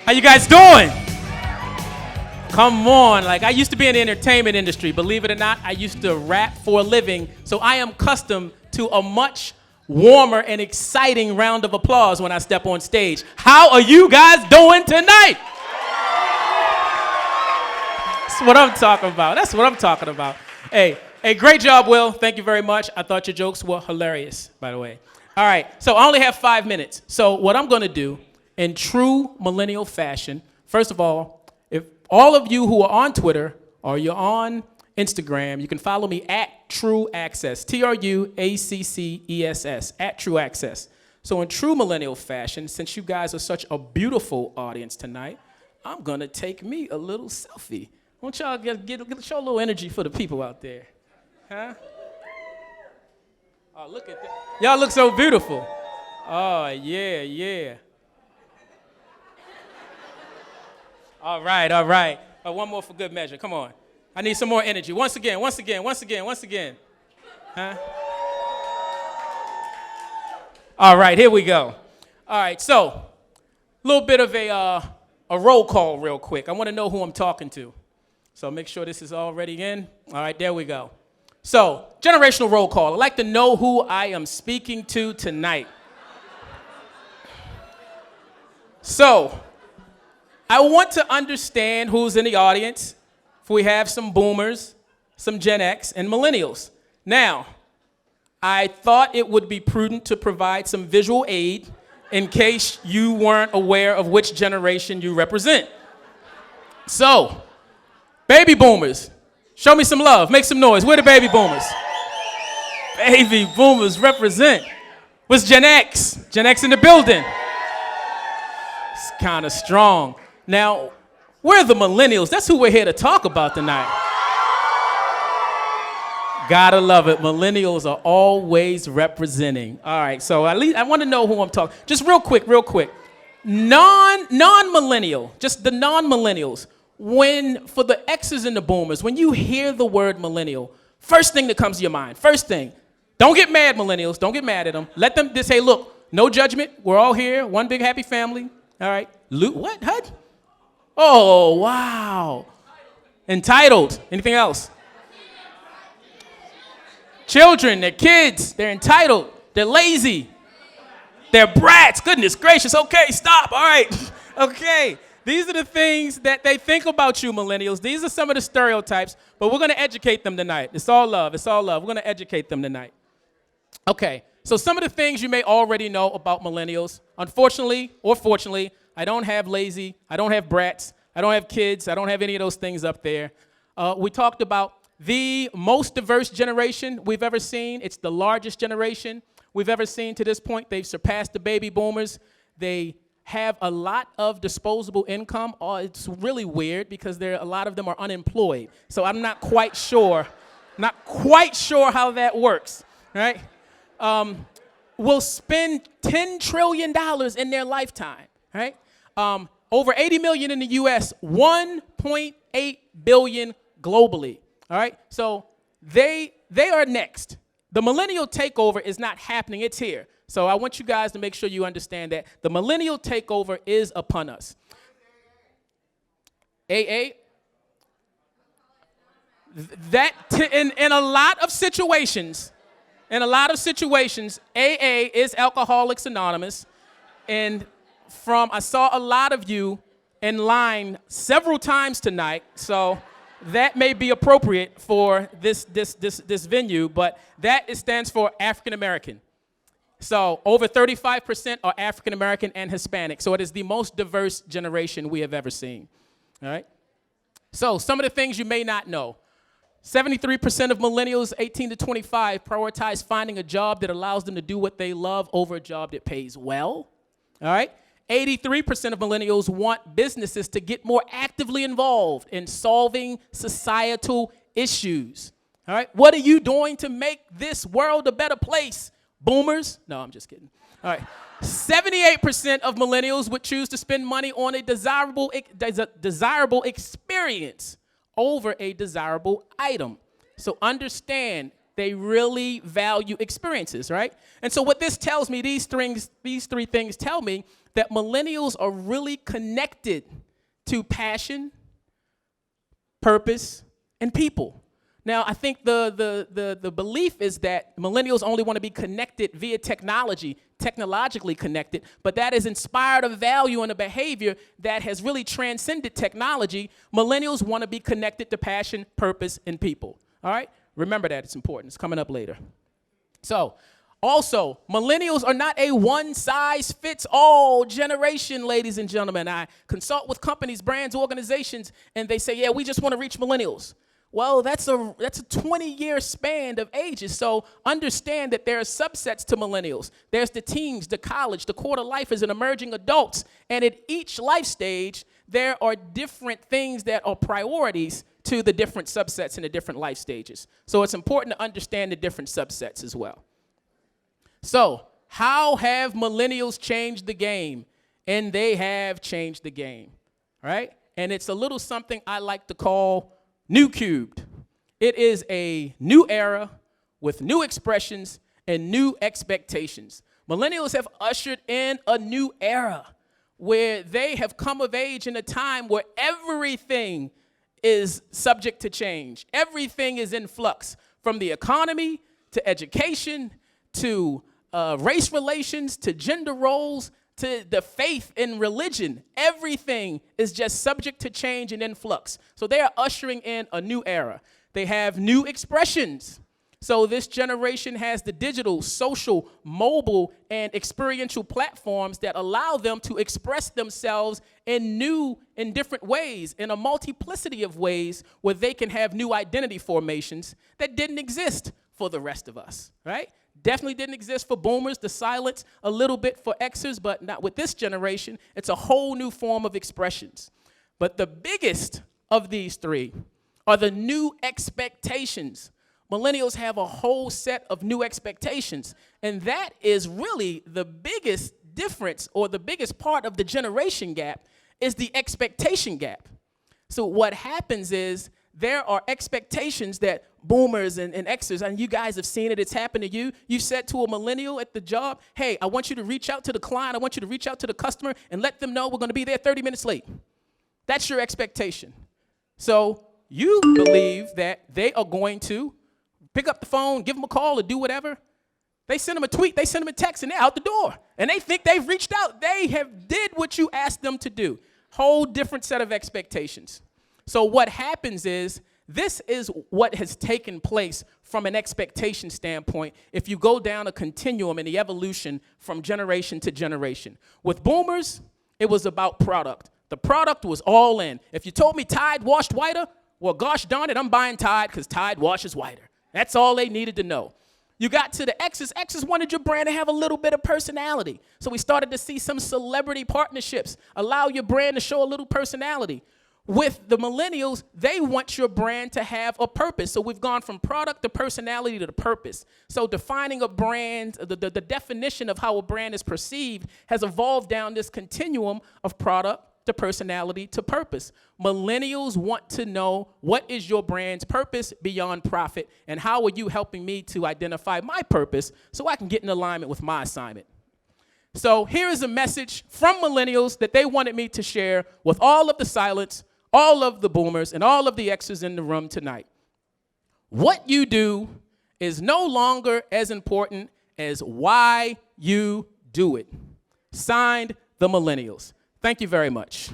How you guys doing? Come on, like I used to be in the entertainment industry. Believe it or not, I used to rap for a living. So I am accustomed to a much warmer and exciting round of applause when I step on stage. How are you guys doing tonight? That's what I'm talking about. That's what I'm talking about. Hey, great job, Will. Thank you very much. I thought your jokes were hilarious, by the way. All right, so I only have 5 minutes. So what I'm gonna do in true millennial fashion, first of all, if all of you who are on Twitter or you're on Instagram, you can follow me at Tru Access, TRUACCESS, at Tru Access. So in true millennial fashion, since you guys are such a beautiful audience tonight, I'm gonna take me a little selfie. Won't y'all show a little energy for the people out there, huh? Oh, look at that. Y'all look so beautiful. Oh, yeah. All right. One more for good measure. Come on. I need some more energy. Once again. Huh? All right, here we go. All right, so a little bit of a roll call real quick. I want to know who I'm talking to. So make sure this is already in. All right, there we go. So, generational roll call. I'd like to know who I am speaking to tonight. So, I want to understand who's in the audience. If we have some boomers, some Gen X, and millennials. Now, I thought it would be prudent to provide some visual aid in case you weren't aware of which generation you represent. So, baby boomers, show me some love, make some noise. Where the baby boomers? Baby boomers represent. What's Gen X? Gen X in the building. It's kind of strong. Now, where are the millennials? That's who we're here to talk about tonight. Gotta love it. Millennials are always representing. All right, so at least I want to know who I'm talking. Just real quick. Non-millennial, just the non-millennials. For the X's and the boomers, when you hear the word millennial, first thing that comes to your mind, first thing, don't get mad, millennials. Don't get mad at them. Let them just say, look, no judgment. We're all here. One big happy family. All right. What? HUD? Oh, wow. Entitled. Anything else? Children, they're kids. They're entitled. They're lazy. They're brats. Goodness gracious. Okay, stop. All right. Okay. These are the things that they think about you, millennials. These are some of the stereotypes, but we're going to educate them tonight. It's all love. We're going to educate them tonight. Okay, so some of the things you may already know about millennials. Unfortunately, or fortunately, I don't have lazy, I don't have brats, I don't have kids, I don't have any of those things up there. We talked about the most diverse generation we've ever seen. It's the largest generation we've ever seen to this point. They've surpassed the baby boomers. They have a lot of disposable income. Oh, it's really weird because a lot of them are unemployed. So I'm not quite sure how that works, right? Will spend $10 trillion in their lifetime, right? Over 80 million in the US, 1.8 billion globally, all right? So they are next. The millennial takeover is not happening, it's here. So I want you guys to make sure you understand that the millennial takeover is upon us. AA? In a lot of situations, AA is Alcoholics Anonymous. And I saw a lot of you in line several times tonight, so that may be appropriate for this venue, but it stands for African American. So over 35% are African American and Hispanic. So it is the most diverse generation we have ever seen. All right? So some of the things you may not know. 73% of millennials 18 to 25 prioritize finding a job that allows them to do what they love over a job that pays well. All right? 83% of millennials want businesses to get more actively involved in solving societal issues. All right? What are you doing to make this world a better place? Boomers? No, I'm just kidding. All right. 78% of millennials would choose to spend money on a desirable experience over a desirable item. So understand, they really value experiences, right? And so what this tells me, these three things tell me that millennials are really connected to passion, purpose, and people. Now, I think the belief is that millennials only want to be connected via technology, technologically connected, but that is inspired a value and a behavior that has really transcended technology. Millennials want to be connected to passion, purpose, and people. All right? Remember that. It's important. It's coming up later. So, also, millennials are not a one-size-fits-all generation, ladies and gentlemen. I consult with companies, brands, organizations, and they say, yeah, we just want to reach millennials. Well, that's a 20-year span of ages, so understand that there are subsets to millennials. There's the teens, the college, the quarter-lifers, and emerging adults, and at each life stage, there are different things that are priorities to the different subsets in the different life stages. So it's important to understand the different subsets as well. So, how have millennials changed the game? And they have changed the game, all right? And it's a little something I like to call New Cubed. It is a new era with new expressions and new expectations. Millennials have ushered in a new era where they have come of age in a time where everything is subject to change. Everything is in flux, from the economy to education to race relations to gender roles to the faith in religion. Everything is just subject to change and influx. So they are ushering in a new era. They have new expressions. So this generation has the digital, social, mobile, and experiential platforms that allow them to express themselves in different ways, in a multiplicity of ways where they can have new identity formations that didn't exist for the rest of us, right? Definitely didn't exist for boomers, the silence, a little bit for Xers, but not with this generation. It's a whole new form of expressions. But the biggest of these three are the new expectations. Millennials have a whole set of new expectations, and that is really the biggest difference, or the biggest part of the generation gap is the expectation gap. So what happens is there are expectations that boomers and Xers, and you guys have seen it, it's happened to you. You said to a millennial at the job, hey, I want you to reach out to the client, I want you to reach out to the customer and let them know we're going to be there 30 minutes late. That's your expectation. So you believe that they are going to pick up the phone, give them a call, or do whatever. They send them a tweet, they send them a text, and they're out the door. And they think they've reached out. They have did what you asked them to do. Whole different set of expectations. So what happens is, this is what has taken place from an expectation standpoint if you go down a continuum in the evolution from generation to generation. With boomers, it was about product. The product was all in. If you told me Tide washed whiter, well, gosh darn it, I'm buying Tide because Tide washes whiter. That's all they needed to know. You got to the X's. X's wanted your brand to have a little bit of personality. So we started to see some celebrity partnerships. Allow your brand to show a little personality. With the millennials, they want your brand to have a purpose. So we've gone from product to personality to the purpose. So defining a brand, the definition of how a brand is perceived has evolved down this continuum of product to personality to purpose. Millennials want to know, what is your brand's purpose beyond profit, and how are you helping me to identify my purpose so I can get in alignment with my assignment? So here is a message from millennials that they wanted me to share with all of the silence, all of the boomers, and all of the Xers in the room tonight. What you do is no longer as important as why you do it. Signed, the Millennials. Thank you very much.